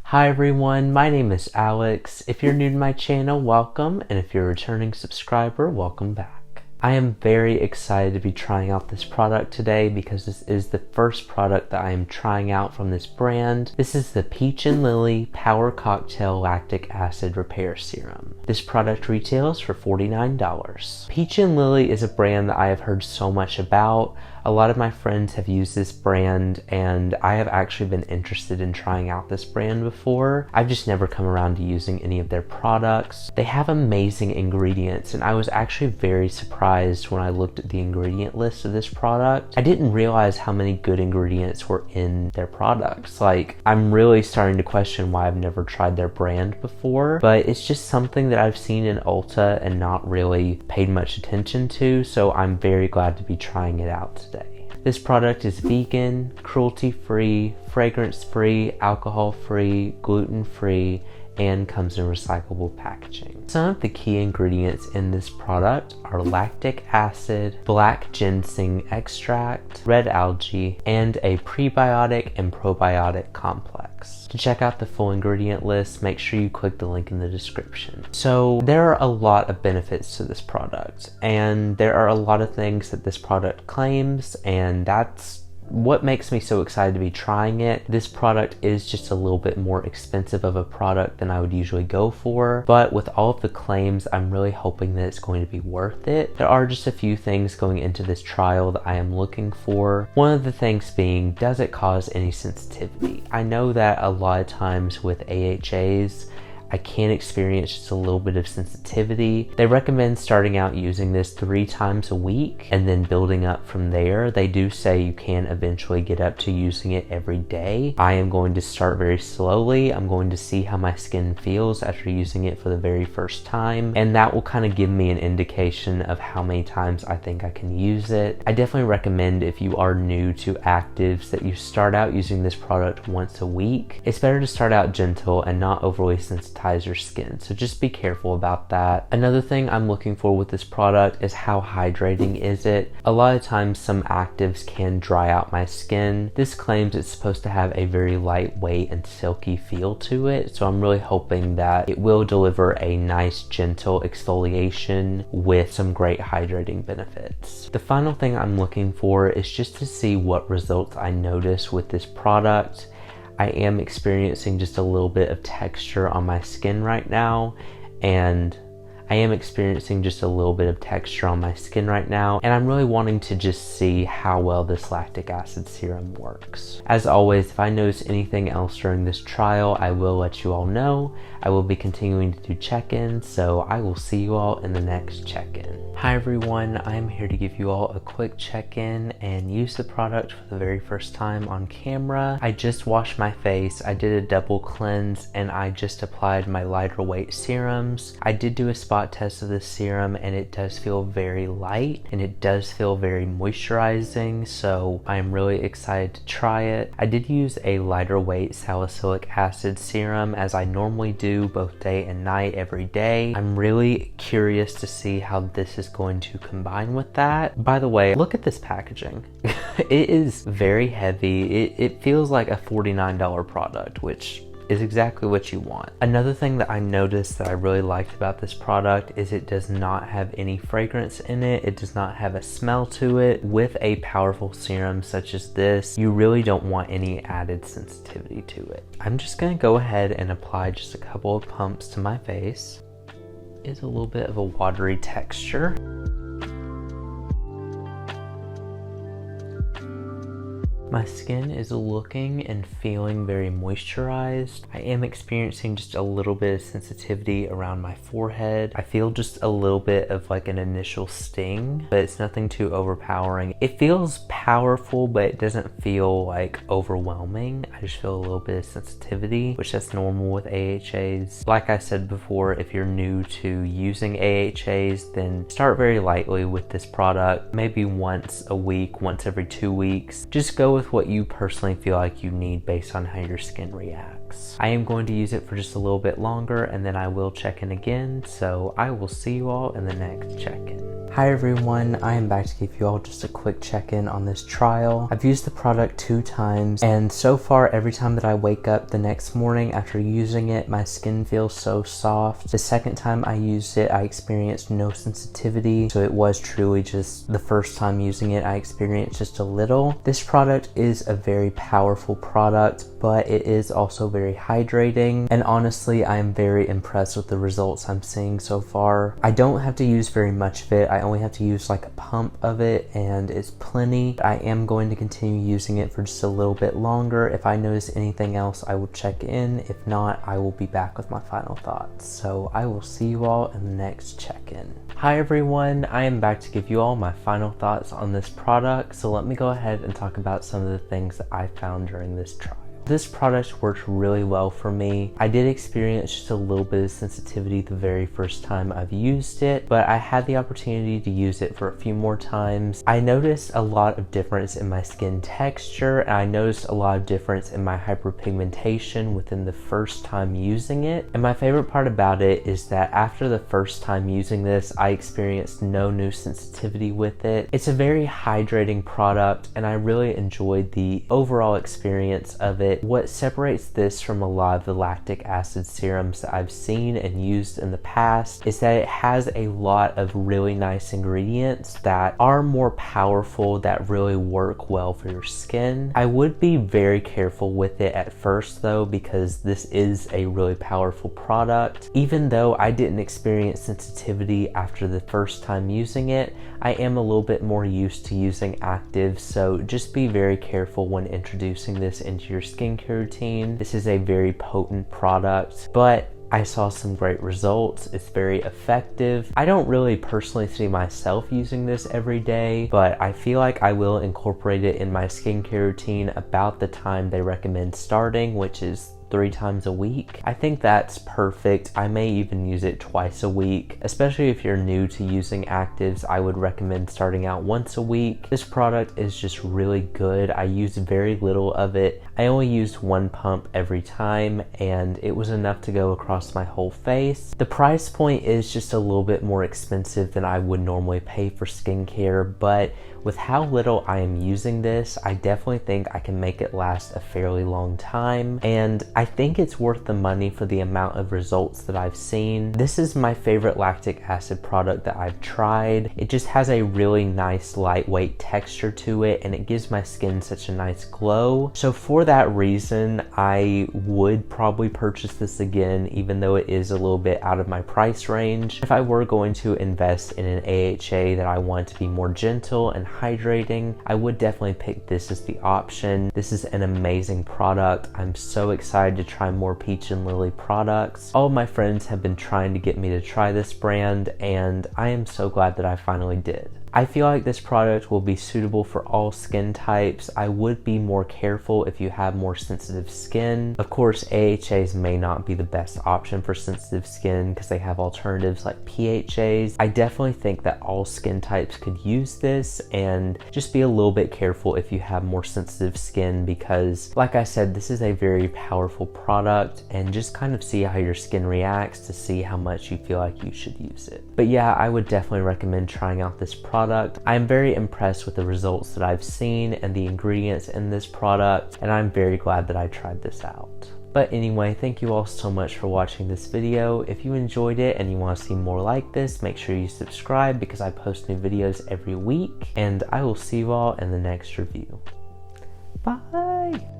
Hi everyone, my name is Alex. If you're new to my channel, welcome, and if you're a returning subscriber, welcome back. I am very excited to be trying out this product today because this is the first product that I am trying out from this brand. This is the Peach and Lily Power Cocktail Lactic Acid Repair Serum. This product retails for $49. Peach and Lily is a brand that I have heard so much about. A lot of my friends have used this brand and I have actually been interested in trying out this brand before. I've just never come around to using any of their products. They have amazing ingredients and I was actually very surprised when I looked at the ingredient list of this product. I didn't realize how many good ingredients were in their products. Like, I'm really starting to question why I've never tried their brand before, but it's just something that I've seen in Ulta and not really paid much attention to, so I'm very glad to be trying it out today. This product is vegan, cruelty-free, fragrance-free, alcohol-free, gluten-free, and comes in recyclable packaging. Some of the key ingredients in this product are lactic acid, black ginseng extract, red algae, and a prebiotic and probiotic complex. To check out the full ingredient list, make sure you click the link in the description. So there are a lot of benefits to this product, and there are a lot of things that this product claims, and that's what makes me so excited to be trying it. This product is just a little bit more expensive of a product than I would usually go for, but with all of the claims, I'm really hoping that it's going to be worth it. There are just a few things going into this trial that I am looking for. One of the things being, does it cause any sensitivity? I know that a lot of times with AHAs, I can experience just a little bit of sensitivity. They recommend starting out using this 3 times a week and then building up from there. They do say you can eventually get up to using it every day. I am going to start very slowly. I'm going to see how my skin feels after using it for the very first time, and that will kind of give me an indication of how many times I think I can use it. I definitely recommend, if you are new to actives, that you start out using this product once a week. It's better to start out gentle and not overly sensitive your skin, so just be careful about that. Another thing I'm looking for with this product is how hydrating is it. A lot of times some actives can dry out my skin. This claims it's supposed to have a very lightweight and silky feel to it, so I'm really hoping that it will deliver a nice gentle exfoliation with some great hydrating benefits. The final thing I'm looking for is just to see what results I notice with this product. I am experiencing just a little bit of texture on my skin right now, and I'm really wanting to just see how well this lactic acid serum works. As always, if I notice anything else during this trial, I will let you all know. I will be continuing to do check-ins, so I will see you all in the next check-in. Hi everyone, I'm here to give you all a quick check-in and use the product for the very first time on camera. I just washed my face, I did a double cleanse, and I just applied my lighter weight serums. I did do a spot test of this serum and it does feel very light and it does feel very moisturizing, so I'm really excited to try it. I did use a lighter weight salicylic acid serum as I normally do both day and night every day. I'm really curious to see how this is going to combine with that. By the way, look at this packaging. It is very heavy. It feels like a $49 product, which is exactly what you want. Another thing that I noticed that I really liked about this product is it does not have any fragrance in it. It does not have a smell to it. With a powerful serum such as this, you really don't want any added sensitivity to it. I'm just gonna go ahead and apply just a couple of pumps to my face. It's a little bit of a watery texture. My skin is looking and feeling very moisturized. I am experiencing just a little bit of sensitivity around my forehead. I feel just a little bit of like an initial sting, but it's nothing too overpowering. It feels powerful, but it doesn't feel like overwhelming. I just feel a little bit of sensitivity, which that's normal with AHAs. Like I said before, if you're new to using AHAs, then start very lightly with this product. Maybe once a week, once every 2 weeks. Just go with what you personally feel like you need based on how your skin reacts. I am going to use it for just a little bit longer and then I will check in again, so I will see you all in the next check-in. Hi everyone, I am back to give you all just a quick check-in on this trial. I've used the product 2 times, and so far every time that I wake up the next morning after using it, my skin feels so soft. The second time I used it, I experienced no sensitivity, so it was truly just the first time using it I experienced just a little. This product is a very powerful product, but it is also very hydrating, and honestly I am very impressed with the results I'm seeing so far. I don't have to use very much of it. I only have to use like a pump of it, and it's plenty. I am going to continue using it for just a little bit longer. If I notice anything else, I will check in. If not, I will be back with my final thoughts. So I will see you all in the next check-in. Hi everyone, I am back to give you all my final thoughts on this product. So let me go ahead and talk about some of the things that I found during this trial. This product worked really well for me. I did experience just a little bit of sensitivity the very first time I've used it, but I had the opportunity to use it for a few more times. I noticed a lot of difference in my skin texture, and I noticed a lot of difference in my hyperpigmentation within the first time using it. And my favorite part about it is that after the first time using this, I experienced no new sensitivity with it. It's a very hydrating product, and I really enjoyed the overall experience of it. What separates this from a lot of the lactic acid serums that I've seen and used in the past is that it has a lot of really nice ingredients that are more powerful, that really work well for your skin. I would be very careful with it at first though, because this is a really powerful product. Even though I didn't experience sensitivity after the first time using it, I am a little bit more used to using actives, so just be very careful when introducing this into your skincare routine. This is a very potent product, but I saw some great results. It's very effective. I don't really personally see myself using this every day, but I feel like I will incorporate it in my skincare routine about the time they recommend starting, which is 3 times a week. I think that's perfect. I may even use it twice a week. Especially if you're new to using actives, I would recommend starting out once a week. This product is just really good. I used very little of it. I only used 1 pump every time, and it was enough to go across my whole face. The price point is just a little bit more expensive than I would normally pay for skincare, but with how little I am using this, I definitely think I can make it last a fairly long time, and I think it's worth the money for the amount of results that I've seen. This is my favorite lactic acid product that I've tried. It just has a really nice lightweight texture to it, and it gives my skin such a nice glow. So for that reason, I would probably purchase this again, even though it is a little bit out of my price range. If I were going to invest in an AHA that I want to be more gentle and hydrating, I would definitely pick this as the option. This is an amazing product. I'm so excited to try more Peach and Lily products. All of my friends have been trying to get me to try this brand, and I am so glad that I finally did. I feel like this product will be suitable for all skin types. I would be more careful if you have more sensitive skin. Of course, AHAs may not be the best option for sensitive skin because they have alternatives like PHAs. I definitely think that all skin types could use this, and just be a little bit careful if you have more sensitive skin because, like I said, this is a very powerful product, and just kind of see how your skin reacts to see how much you feel like you should use it. But yeah, I would definitely recommend trying out this product. I'm very impressed with the results that I've seen and the ingredients in this product, and I'm very glad that I tried this out. But anyway, thank you all so much for watching this video. If you enjoyed it and you want to see more like this, make sure you subscribe because I post new videos every week, and I will see you all in the next review. Bye!